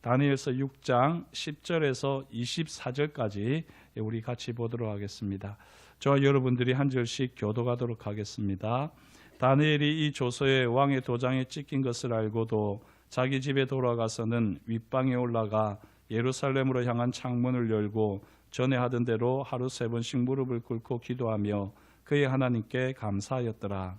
다니엘서 6장 10절에서 24절까지 우리 같이 보도록 하겠습니다. 저와 여러분들이 한 절씩 교독하도록 하겠습니다. 다니엘이 이 조서에 왕의 도장에 찍힌 것을 알고도 자기 집에 돌아가서는 윗방에 올라가 예루살렘으로 향한 창문을 열고 전에 하던 대로 하루 3번씩 무릎을 꿇고 기도하며 그의 하나님께 감사하였더라.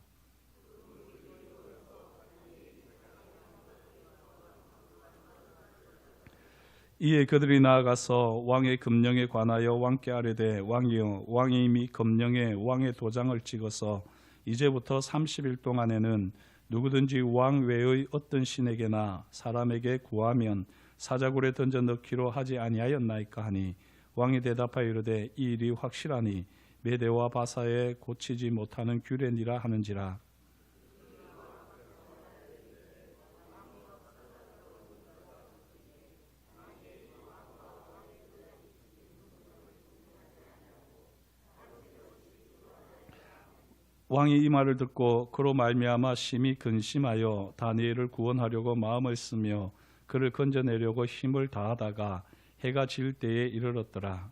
이에 그들이 나아가서 왕의 금령에 관하여 왕께 아뢰되 왕이여, 왕이 이미 금령에 왕의 도장을 찍어서 이제부터 30일 동안에는 누구든지 왕 외의 어떤 신에게나 사람에게 구하면 사자굴에 던져 넣기로 하지 아니하였나이까 하니 왕이 대답하여 이르되 이 일이 확실하니 메대와 바사에 고치지 못하는 규례니라 하는지라. 왕이 이 말을 듣고 그로 말미암아 심히 근심하여 다니엘을 구원하려고 마음을 쓰며 그를 건져내려고 힘을 다하다가 해가 질 때에 이르렀더라.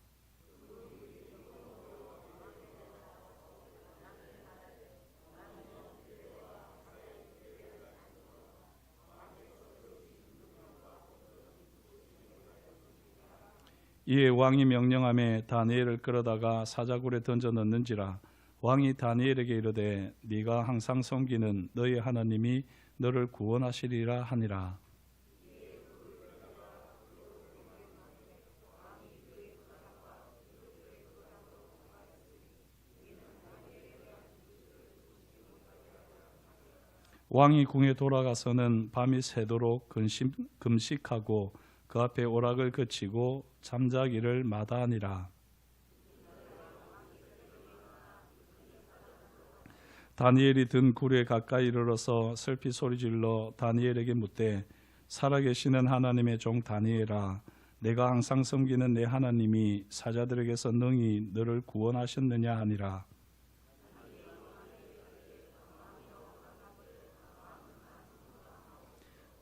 이에 왕이 명령하며 다니엘을 끌어다가 사자굴에 던져 넣는지라. 왕이 다니엘에게 이르되 네가 항상 섬기는 너희 하나님이 너를 구원하시리라 하니라. 왕이 궁에 돌아가서는 밤이 새도록 금식하고 그 앞에 오락을 그치고 잠자기를 마다하니라. 다니엘이 든 굴에 가까이 이르러서 슬피 소리질러 다니엘에게 묻되 살아계시는 하나님의 종 다니엘아, 내가 항상 섬기는 내 하나님이 사자들에게서 능히 너를 구원하셨느냐 하니라.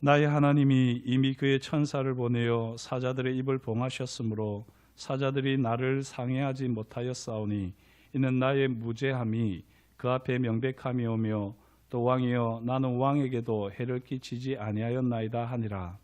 나의 하나님이 이미 그의 천사를 보내어 사자들의 입을 봉하셨으므로 사자들이 나를 상해하지 못하였사오니 이는 나의 무죄함이 그 앞에 명백함이 오며 또 왕이여 나는 왕에게도 해를 끼치지 아니하였나이다 하니라.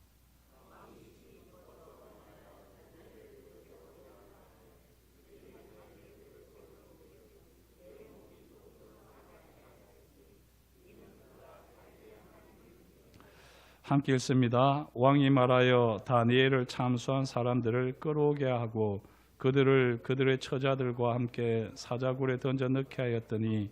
함께 읽습니다. 왕이 말하여 다니엘을 참수한 사람들을 끌어오게 하고 그들을 그들의 처자들과 함께 사자굴에 던져 넣게 하였더니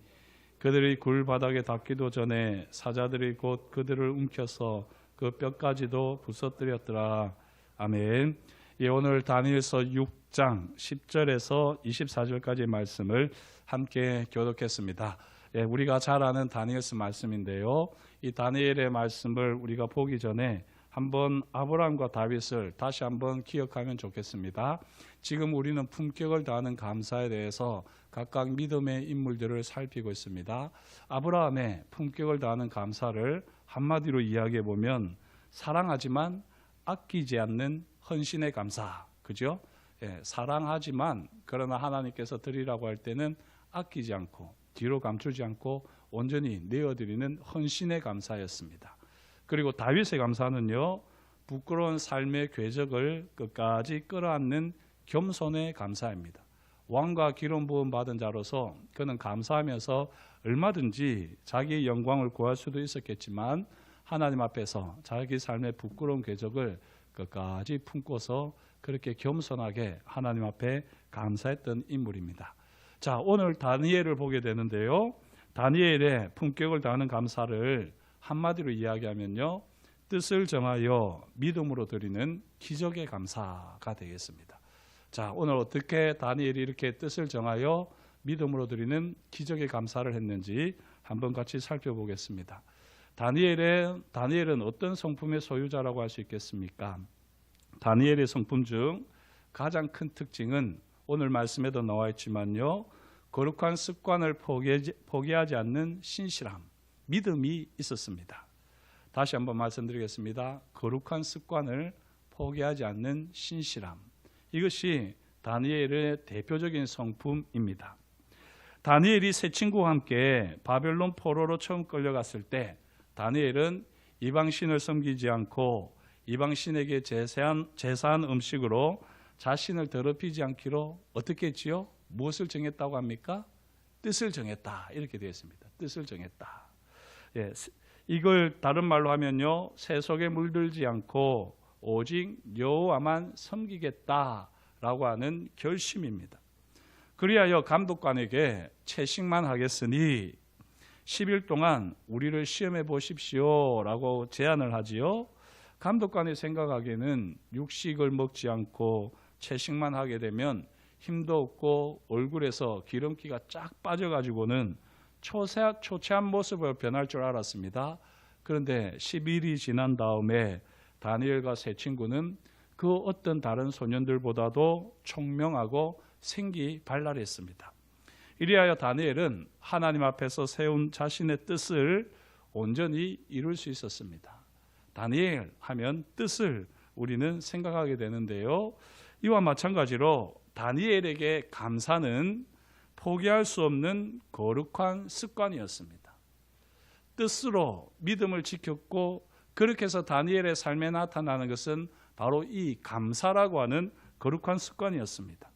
그들이 굴 바닥에 닿기도 전에 사자들이 곧 그들을 움켜서 그 뼈까지도 부서뜨렸더라. 아멘. 예, 오늘 다니엘서 6장 10절에서 24절까지의 말씀을 함께 교독했습니다. 예, 우리가 잘 아는 다니엘서 말씀인데요. 이 다니엘의 말씀을 우리가 보기 전에 한번 아브라함과 다윗을 다시 한번 기억하면 좋겠습니다. 지금 우리는 품격을 다하는 감사에 대해서 각각 믿음의 인물들을 살피고 있습니다. 아브라함의 품격을 다하는 감사를 한마디로 이야기해 보면 사랑하지만 아끼지 않는 헌신의 감사, 그죠? 예, 사랑하지만 그러나 하나님께서 드리라고 할 때는 아끼지 않고 뒤로 감추지 않고 온전히 내어드리는 헌신의 감사였습니다. 그리고 다윗의 감사는요, 부끄러운 삶의 궤적을 끝까지 끌어안는 겸손의 감사입니다. 왕과 기름 부음 받은 자로서 그는 감사하면서 얼마든지 자기의 영광을 구할 수도 있었겠지만 하나님 앞에서 자기 삶의 부끄러운 궤적을 끝까지 품고서 그렇게 겸손하게 하나님 앞에 감사했던 인물입니다. 자, 오늘 다니엘을 보게 되는데요. 다니엘의 품격을 다하는 감사를 한마디로 이야기하면요, 뜻을 정하여 믿음으로 드리는 기적의 감사가 되겠습니다. 자, 오늘 어떻게 다니엘이 이렇게 뜻을 정하여 믿음으로 드리는 기적의 감사를 했는지 한번 같이 살펴보겠습니다. 다니엘은 어떤 성품의 소유자라고 할 수 있겠습니까? 다니엘의 성품 중 가장 큰 특징은 오늘 말씀에도 나와 있지만요, 거룩한 습관을 포기하지 않는 신실함, 믿음이 있었습니다. 다시 한번 말씀드리겠습니다. 거룩한 습관을 포기하지 않는 신실함. 이것이 다니엘의 대표적인 성품입니다. 다니엘이 세 친구와 함께 바벨론 포로로 처음 끌려갔을 때 다니엘은 이방신을 섬기지 않고 이방신에게 제사한 음식으로 자신을 더럽히지 않기로 어떻게 했지요? 무엇을 정했다고 합니까? 뜻을 정했다. 이렇게 되어 있습니다. 뜻을 정했다. 예, 이걸 다른 말로 하면요, 새 속에 물들지 않고 오직 여호와만 섬기겠다라고 하는 결심입니다. 그리하여 감독관에게 채식만 하겠으니 10일 동안 우리를 시험해 보십시오라고 제안을 하지요. 감독관이 생각하기에는 육식을 먹지 않고 채식만 하게 되면 힘도 없고 얼굴에서 기름기가 쫙 빠져가지고는 초췌한 모습으로 변할 줄 알았습니다. 그런데 10일이 지난 다음에 다니엘과 세 친구는 그 어떤 다른 소년들보다도 총명하고 생기 발랄했습니다. 이리하여 다니엘은 하나님 앞에서 세운 자신의 뜻을 온전히 이룰 수 있었습니다. 다니엘 하면 뜻을 우리는 생각하게 되는데요, 이와 마찬가지로 다니엘에게 감사는 포기할 수 없는 거룩한 습관이었습니다. 뜻으로 믿음을 지켰고 그렇게 해서 다니엘의 삶에 나타나는 것은 바로 이 감사라고 하는 거룩한 습관이었습니다.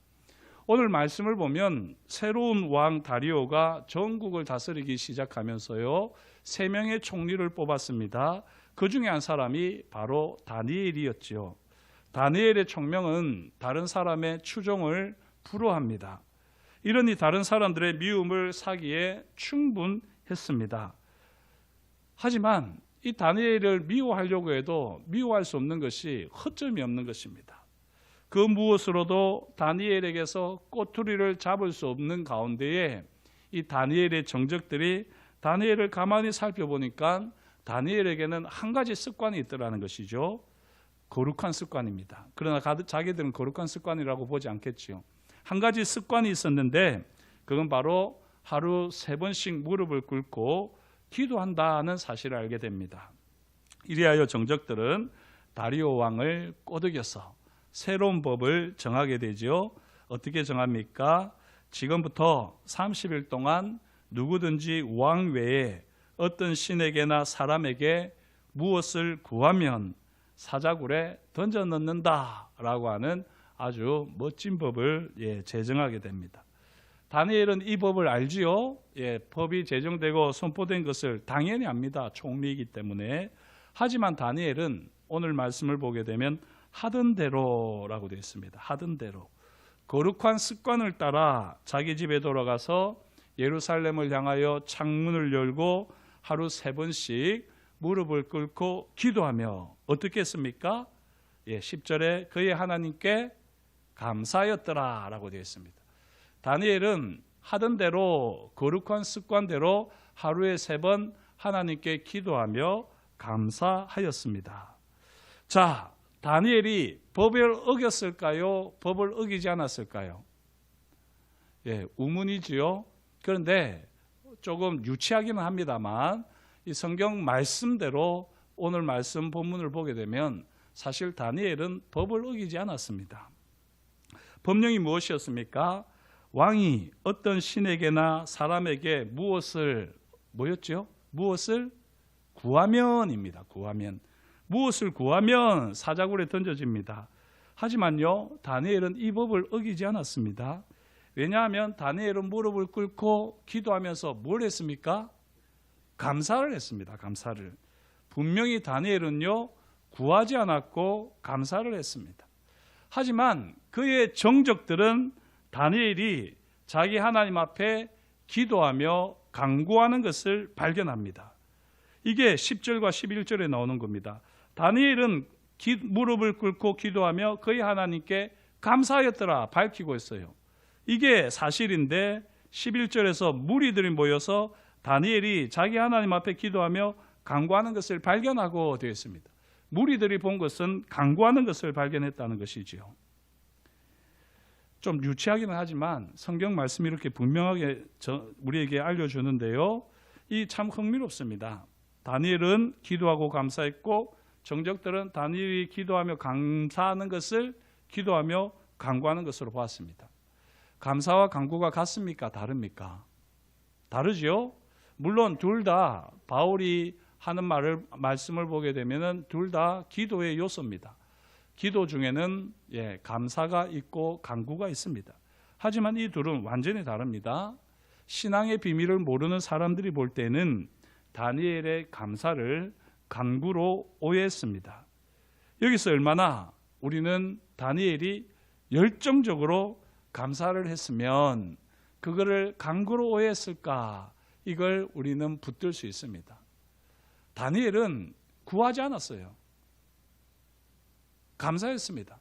오늘 말씀을 보면 새로운 왕 다리오가 전국을 다스리기 시작하면서요, 3명의 총리를 뽑았습니다. 그 중에 한 사람이 바로 다니엘이었지요. 다니엘의 총명은 다른 사람의 추종을 불허합니다. 이러니 다른 사람들의 미움을 사기에 충분했습니다. 하지만 이 다니엘을 미워하려고 해도 미워할 수 없는 것이 허점이 없는 것입니다. 그 무엇으로도 다니엘에게서 꼬투리를 잡을 수 없는 가운데에 이 다니엘의 정적들이 다니엘을 가만히 살펴보니까 다니엘에게는 한 가지 습관이 있더라는 것이죠. 거룩한 습관입니다. 그러나 자기들은 거룩한 습관이라고 보지 않겠지요. 한 가지 습관이 있었는데 그건 바로 하루 3번씩 무릎을 꿇고 기도한다는 사실을 알게 됩니다. 이리하여 정적들은 다리오 왕을 꼬드겨서 새로운 법을 정하게 되죠. 어떻게 정합니까? 지금부터 30일 동안 누구든지 왕 외에 어떤 신에게나 사람에게 무엇을 구하면 사자굴에 던져 넣는다라고 하는 아주 멋진 법을 제정하게 됩니다. 다니엘은 이 법을 알지요. 법이 제정되고 선포된 것을 당연히 압니다. 총리이기 때문에. 하지만 다니엘은 오늘 말씀을 보게 되면 하던 대로라고 되어 있습니다. 하던 대로. 거룩한 습관을 따라 자기 집에 돌아가서 예루살렘을 향하여 창문을 열고 하루 3번씩 무릎을 꿇고 기도하며 어떻게 했습니까? 10절에 그의 하나님께 감사하였더라 라고 되어 있습니다. 다니엘은 하던 대로 거룩한 습관대로 하루에 3번 하나님께 기도하며 감사하였습니다. 자, 다니엘이 법을 어겼을까요? 법을 어기지 않았을까요? 우문이지요. 그런데 조금 유치하기는 합니다만 이 성경 말씀대로 오늘 말씀 본문을 보게 되면 사실 다니엘은 법을 어기지 않았습니다. 법령이 무엇이었습니까? 왕이 어떤 신에게나 사람에게 무엇을 뭐였죠? 무엇을 구하면입니다. 구하면. 무엇을 구하면 사자굴에 던져집니다. 하지만요, 다니엘은 이 법을 어기지 않았습니다. 왜냐하면 다니엘은 무릎을 꿇고 기도하면서 뭘 했습니까? 감사를 했습니다. 감사를. 분명히 다니엘은요, 구하지 않았고 감사를 했습니다. 하지만 그의 정적들은 다니엘이 자기 하나님 앞에 기도하며 간구하는 것을 발견합니다. 이게 10절과 11절에 나오는 겁니다. 다니엘은 무릎을 꿇고 기도하며 그의 하나님께 감사하였더라 밝히고 있어요. 이게 사실인데 11절에서 무리들이 모여서 다니엘이 자기 하나님 앞에 기도하며 간구하는 것을 발견하고 되어 있습니다. 무리들이 본 것은 간구하는 것을 발견했다는 것이지요. 좀 유치하기는 하지만 성경 말씀이 이렇게 분명하게 우리에게 알려주는데요, 이 참 흥미롭습니다. 다니엘은 기도하고 감사했고 정적들은 다니엘이 기도하며 감사하는 것을 기도하며 간구하는 것으로 보았습니다. 감사와 간구가 같습니까? 다릅니까? 다르죠. 물론 둘 다 바울이 하는 말씀을 보게 되면은 둘 다 기도의 요소입니다. 기도 중에는 감사가 있고 간구가 있습니다. 하지만 이 둘은 완전히 다릅니다. 신앙의 비밀을 모르는 사람들이 볼 때는 다니엘의 감사를 간구로 오해했습니다. 여기서 얼마나 우리는 다니엘이 열정적으로 감사를 했으면 그거를 간구로 오해했을까, 이걸 우리는 붙들 수 있습니다. 다니엘은 구하지 않았어요. 감사했습니다.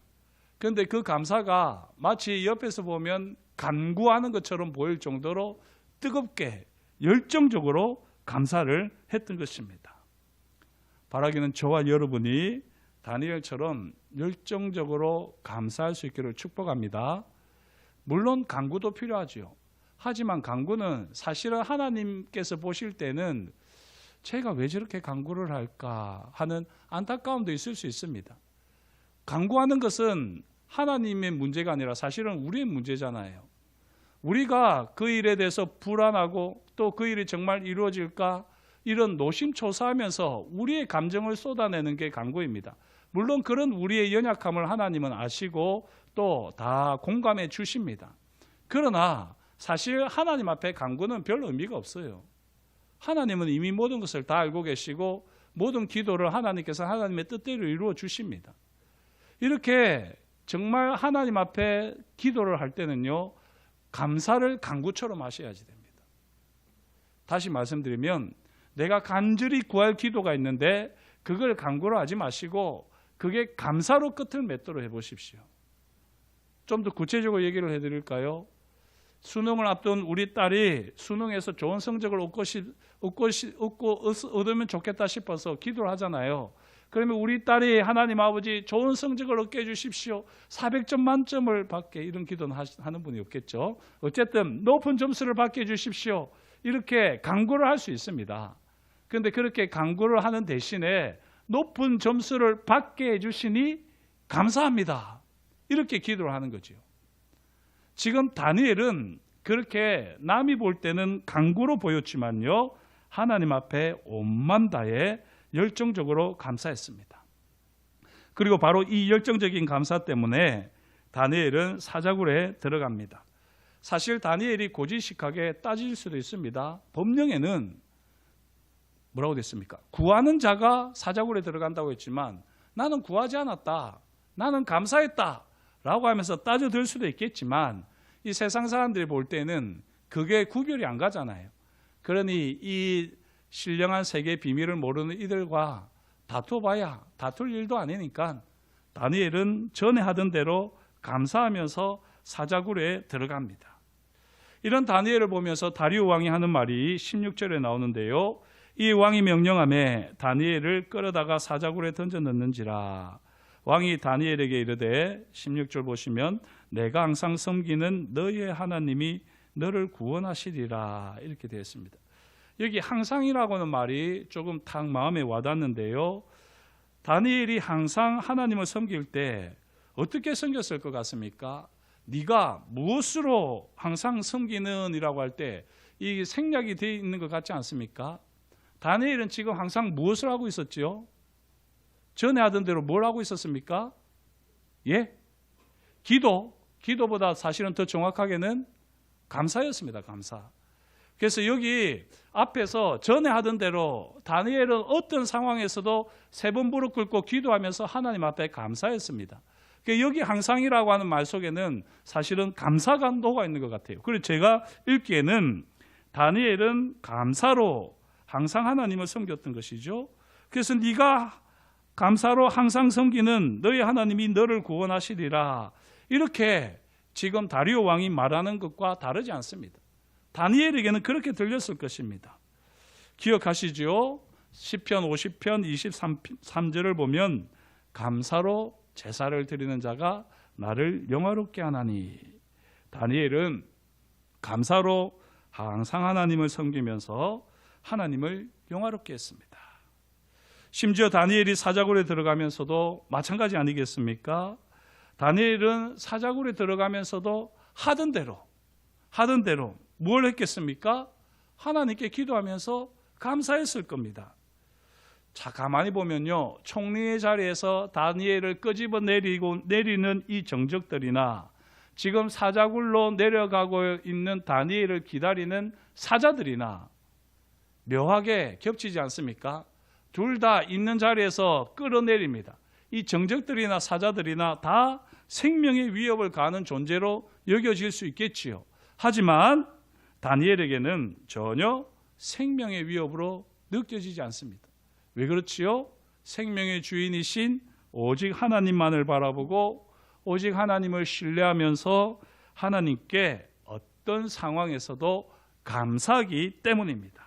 그런데 그 감사가 마치 옆에서 보면 간구하는 것처럼 보일 정도로 뜨겁게 열정적으로 감사를 했던 것입니다. 바라기는 저와 여러분이 다니엘처럼 열정적으로 감사할 수 있기를 축복합니다. 물론 간구도 필요하죠. 하지만 간구는 사실은 하나님께서 보실 때는 제가 왜 저렇게 간구를 할까 하는 안타까움도 있을 수 있습니다. 간구하는 것은 하나님의 문제가 아니라 사실은 우리의 문제잖아요. 우리가 그 일에 대해서 불안하고 또 그 일이 정말 이루어질까 이런 노심초사하면서 우리의 감정을 쏟아내는 게 간구입니다. 물론 그런 우리의 연약함을 하나님은 아시고 또 다 공감해 주십니다. 그러나 사실 하나님 앞에 간구는 별 의미가 없어요. 하나님은 이미 모든 것을 다 알고 계시고 모든 기도를 하나님께서 하나님의 뜻대로 이루어 주십니다. 이렇게 정말 하나님 앞에 기도를 할 때는요, 감사를 간구처럼 하셔야지 됩니다. 다시 말씀드리면 내가 간절히 구할 기도가 있는데 그걸 간구로 하지 마시고 그게 감사로 끝을 맺도록 해보십시오. 좀 더 구체적으로 얘기를 해드릴까요? 수능을 앞둔 우리 딸이 수능에서 좋은 성적을 얻으면 좋겠다 싶어서 기도를 하잖아요. 그러면 우리 딸이 하나님 아버지 좋은 성적을 얻게 해주십시오, 400점 만점을 받게, 이런 기도는 하는 분이 없겠죠. 어쨌든 높은 점수를 받게 해주십시오, 이렇게 간구를 할 수 있습니다. 그런데 그렇게 간구를 하는 대신에 높은 점수를 받게 해주시니 감사합니다, 이렇게 기도를 하는 거죠. 지금 다니엘은 그렇게 남이 볼 때는 간구로 보였지만요, 하나님 앞에 온만 다해 열정적으로 감사했습니다. 그리고 바로 이 열정적인 감사 때문에 다니엘은 사자굴에 들어갑니다. 사실 다니엘이 고지식하게 따질 수도 있습니다. 법령에는 뭐라고 됐습니까? 구하는 자가 사자굴에 들어간다고 했지만 나는 구하지 않았다, 나는 감사했다 라고 하면서 따져들 수도 있겠지만 이 세상 사람들이 볼 때는 그게 구별이 안 가잖아요. 그러니 이 신령한 세계의 비밀을 모르는 이들과 다퉈봐야 다툴 일도 아니니까 다니엘은 전에 하던 대로 감사하면서 사자굴에 들어갑니다. 이런 다니엘을 보면서 다리오 왕이 하는 말이 16절에 나오는데요, 이 왕이 명령하매 다니엘을 끌어다가 사자굴에 던져 넣는지라. 왕이 다니엘에게 이르되 16절 보시면 내가 항상 섬기는 너의 하나님이 너를 구원하시리라, 이렇게 되어 있습니다. 여기 항상이라고 하는 말이 조금 탁 마음에 와닿는데요, 다니엘이 항상 하나님을 섬길 때 어떻게 섬겼을 것 같습니까? 네가 무엇으로 항상 섬기는 이라고 할 때 이 생략이 되어 있는 것 같지 않습니까? 다니엘은 지금 항상 무엇을 하고 있었죠? 전에 하던 대로 뭘 하고 있었습니까? 기도보다 사실은 더 정확하게는 감사였습니다. 감사. 그래서 여기 앞에서 전에 하던 대로 다니엘은 어떤 상황에서도 3번 무릎 꿇고 기도하면서 하나님 앞에 감사했습니다. 여기 항상이라고 하는 말 속에는 사실은 감사가 녹아 있는 것 같아요. 그리고 제가 읽기에는 다니엘은 감사로 항상 하나님을 섬겼던 것이죠. 그래서 네가 감사로 항상 섬기는 너희 하나님이 너를 구원하시리라, 이렇게 지금 다리오 왕이 말하는 것과 다르지 않습니다. 다니엘에게는 그렇게 들렸을 것입니다. 기억하시죠? 시편 50편 23절을 보면 감사로 제사를 드리는 자가 나를 영화롭게 하나니. 다니엘은 감사로 항상 하나님을 섬기면서 하나님을 영화롭게 했습니다. 심지어 다니엘이 사자굴에 들어가면서도 마찬가지 아니겠습니까? 다니엘은 사자굴에 들어가면서도 하던 대로 뭘 했겠습니까? 하나님께 기도하면서 감사했을 겁니다. 자, 가만히 보면요, 총리의 자리에서 다니엘을 끄집어 내리는 이 정적들이나 지금 사자굴로 내려가고 있는 다니엘을 기다리는 사자들이나 묘하게 겹치지 않습니까? 둘 다 있는 자리에서 끌어내립니다. 이 정적들이나 사자들이나 다 생명의 위협을 가하는 존재로 여겨질 수 있겠지요. 하지만 다니엘에게는 전혀 생명의 위협으로 느껴지지 않습니다. 왜 그렇지요? 생명의 주인이신 오직 하나님만을 바라보고 오직 하나님을 신뢰하면서 하나님께 어떤 상황에서도 감사하기 때문입니다.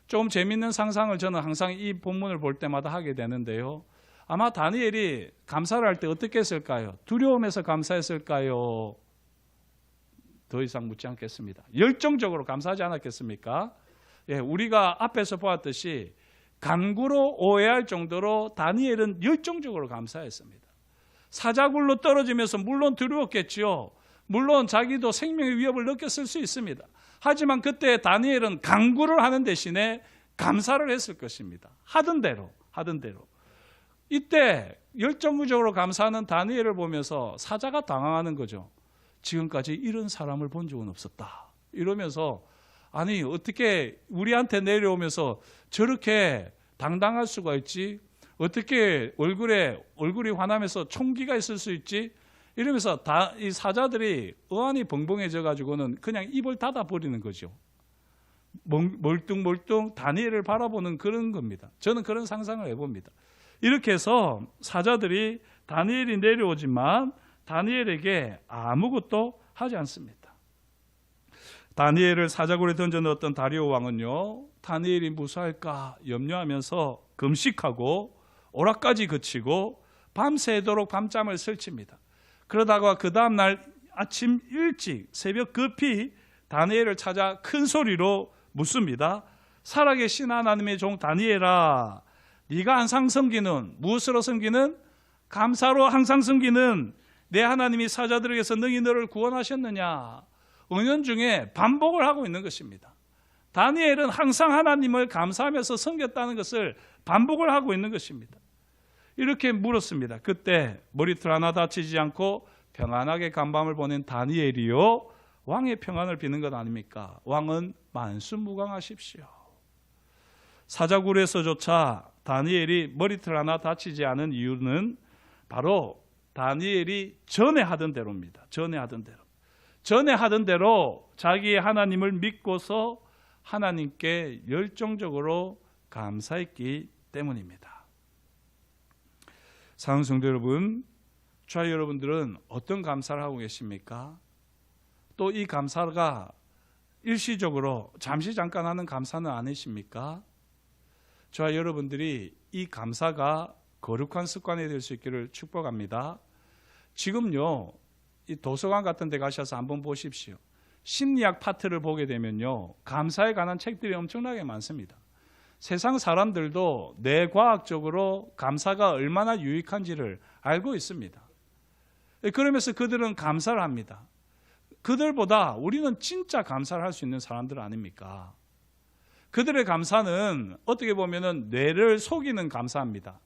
좀 재밌는 상상을 저는 항상 이 본문을 볼 때마다 하게 되는데요. 아마 다니엘이 감사를 할 때 어떻게 했을까요? 두려움에서 감사했을까요? 더 이상 묻지 않겠습니다. 열정적으로 감사하지 않았겠습니까? 예, 우리가 앞에서 보았듯이 간구로 오해할 정도로 다니엘은 열정적으로 감사했습니다. 사자굴로 떨어지면서 물론 두려웠겠지요. 물론 자기도 생명의 위협을 느꼈을 수 있습니다. 하지만 그때 다니엘은 간구를 하는 대신에 감사를 했을 것입니다. 하던 대로. 이때 열정적으로 감사하는 다니엘을 보면서 사자가 당황하는 거죠. 지금까지 이런 사람을 본 적은 없었다. 이러면서 아니 어떻게 우리한테 내려오면서 저렇게 당당할 수가 있지? 어떻게 얼굴이 환하면서 총기가 있을 수 있지? 이러면서 이 사자들이 어안이 벙벙해져 가지고는 그냥 입을 닫아 버리는 거죠. 멀뚱멀뚱 다니엘을 바라보는 그런 겁니다. 저는 그런 상상을 해봅니다. 이렇게 해서 사자들이 다니엘이 내려오지만 다니엘에게 아무것도 하지 않습니다. 다니엘을 사자굴에 던져 넣었던 다리오 왕은요, 다니엘이 무사할까 염려하면서 금식하고 오락까지 그치고 밤새도록 밤잠을 설칩니다. 그러다가 그 다음날 아침 일찍 새벽 급히 다니엘을 찾아 큰 소리로 묻습니다. 살아계신 하나님의 종 다니엘아, 네가 항상 섬기는, 무엇으로 섬기는? 감사로 항상 섬기는 내 하나님이 사자들에게서 능히 너를 구원하셨느냐? 은연중에 반복을 하고 있는 것입니다. 다니엘은 항상 하나님을 감사하면서 섬겼다는 것을 반복을 하고 있는 것입니다. 이렇게 물었습니다. 그때 머리털 하나 다치지 않고 평안하게 간밤을 보낸 다니엘이요, 왕의 평안을 비는 것 아닙니까? 왕은 만수무강하십시오. 사자굴에서조차 다니엘이 머리털 하나 다치지 않은 이유는 바로 다니엘이 전에 하던 대로입니다. 전에 하던 대로 자기의 하나님을 믿고서 하나님께 열정적으로 감사했기 때문입니다. 사랑하는 성도 여러분, 저와 여러분들은 어떤 감사를 하고 계십니까? 또 이 감사가 일시적으로 잠깐 하는 감사는 아니십니까? 저와 여러분들이 이 감사가 거룩한 습관이 될 수 있기를 축복합니다. 지금요, 이 도서관 같은 데 가셔서 한번 보십시오. 심리학 파트를 보게 되면요, 감사에 관한 책들이 엄청나게 많습니다. 세상 사람들도 뇌과학적으로 감사가 얼마나 유익한지를 알고 있습니다. 그러면서 그들은 감사를 합니다. 그들보다 우리는 진짜 감사를 할 수 있는 사람들 아닙니까? 그들의 감사는 어떻게 보면 뇌를 속이는 감사입니다.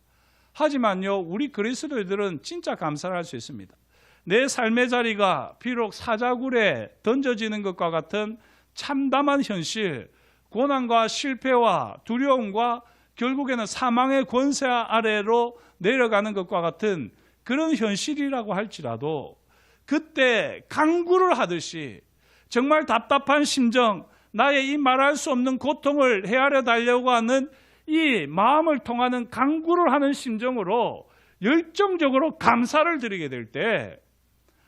하지만요, 우리 그리스도인들은 진짜 감사를 할 수 있습니다. 내 삶의 자리가 비록 사자굴에 던져지는 것과 같은 참담한 현실, 고난과 실패와 두려움과 결국에는 사망의 권세 아래로 내려가는 것과 같은 그런 현실이라고 할지라도 그때 간구를 하듯이 정말 답답한 심정, 나의 이 말할 수 없는 고통을 헤아려 달려고 하는 이 마음을 통하는 간구를 하는 심정으로 열정적으로 감사를 드리게 될 때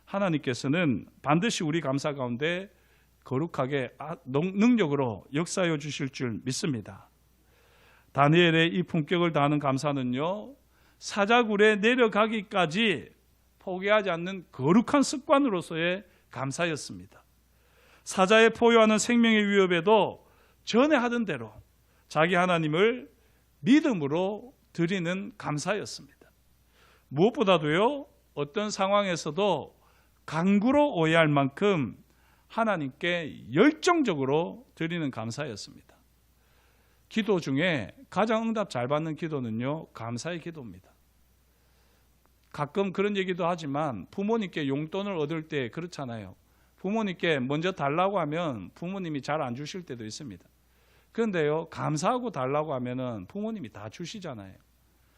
하나님께서는 반드시 우리 감사 가운데 거룩하게 능력으로 역사해 주실 줄 믿습니다. 다니엘의 이 품격을 다하는 감사는요, 사자굴에 내려가기까지 포기하지 않는 거룩한 습관으로서의 감사였습니다. 사자의 포효하는 생명의 위협에도 전에 하던 대로 자기 하나님을 믿음으로 드리는 감사였습니다. 무엇보다도요, 어떤 상황에서도 강구로 오해할 만큼 하나님께 열정적으로 드리는 감사였습니다. 기도 중에 가장 응답 잘 받는 기도는요, 감사의 기도입니다. 가끔 그런 얘기도 하지만 부모님께 용돈을 얻을 때 그렇잖아요. 부모님께 먼저 달라고 하면 부모님이 잘 안 주실 때도 있습니다. 그런데요, 감사하고 달라고 하면은 부모님이 다 주시잖아요.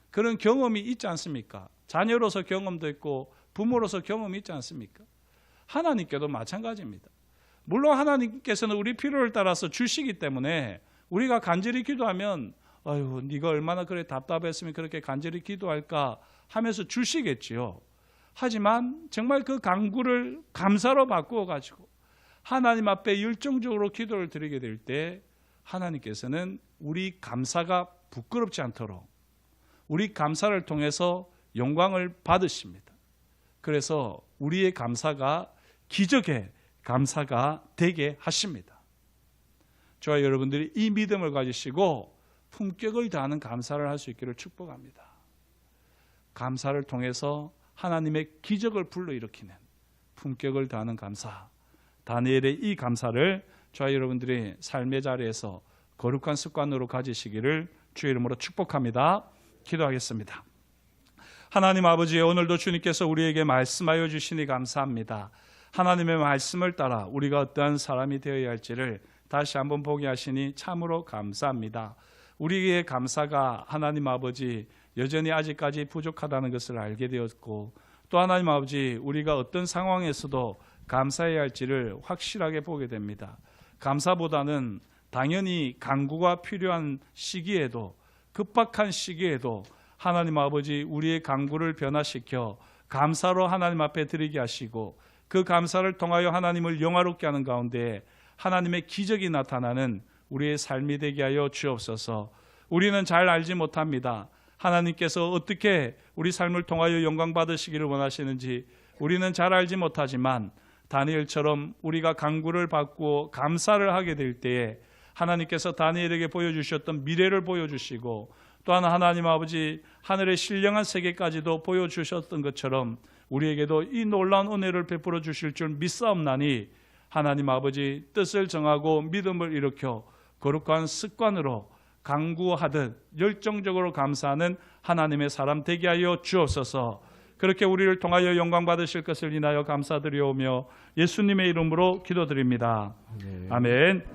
그런 경험이 있지 않습니까? 자녀로서 경험도 있고 부모로서 경험이 있지 않습니까? 하나님께도 마찬가지입니다. 물론 하나님께서는 우리 필요를 따라서 주시기 때문에 우리가 간절히 기도하면 아유, 네가 얼마나 그래 답답했으면 그렇게 간절히 기도할까 하면서 주시겠지요. 하지만 정말 그 간구를 감사로 바꾸어 가지고 하나님 앞에 열정적으로 기도를 드리게 될 때 하나님께서는 우리 감사가 부끄럽지 않도록 우리 감사를 통해서 영광을 받으십니다. 그래서 우리의 감사가 기적의 감사가 되게 하십니다. 저와 여러분들이 이 믿음을 가지시고 품격을 다하는 감사를 할 수 있기를 축복합니다. 감사를 통해서 하나님의 기적을 불러일으키는 품격을 다하는 감사, 다니엘의 이 감사를 저와 여러분들이 삶의 자리에서 거룩한 습관으로 가지시기를 주의 이름으로 축복합니다. 기도하겠습니다. 하나님 아버지, 오늘도 주님께서 우리에게 말씀하여 주시니 감사합니다. 하나님의 말씀을 따라 우리가 어떠한 사람이 되어야 할지를 다시 한번 보게 하시니 참으로 감사합니다. 우리의 감사가 하나님 아버지 여전히 아직까지 부족하다는 것을 알게 되었고, 또 하나님 아버지 우리가 어떤 상황에서도 감사해야 할지를 확실하게 보게 됩니다. 감사보다는 당연히 간구가 필요한 시기에도, 급박한 시기에도 하나님 아버지 우리의 간구를 변화시켜 감사로 하나님 앞에 드리게 하시고, 그 감사를 통하여 하나님을 영화롭게 하는 가운데 하나님의 기적이 나타나는 우리의 삶이 되게 하여 주옵소서. 우리는 잘 알지 못합니다. 하나님께서 어떻게 우리 삶을 통하여 영광 받으시기를 원하시는지 우리는 잘 알지 못하지만, 다니엘처럼 우리가 간구를 받고 감사를 하게 될 때에 하나님께서 다니엘에게 보여주셨던 미래를 보여주시고, 또한 하나님 아버지 하늘의 신령한 세계까지도 보여주셨던 것처럼 우리에게도 이 놀라운 은혜를 베풀어 주실 줄 믿사옵나니, 하나님 아버지 뜻을 정하고 믿음을 일으켜 거룩한 습관으로 간구하듯 열정적으로 감사하는 하나님의 사람 되게 하여 주옵소서. 그렇게 우리를 통하여 영광 받으실 것을 인하여 감사드리오며 예수님의 이름으로 기도드립니다. 아멘.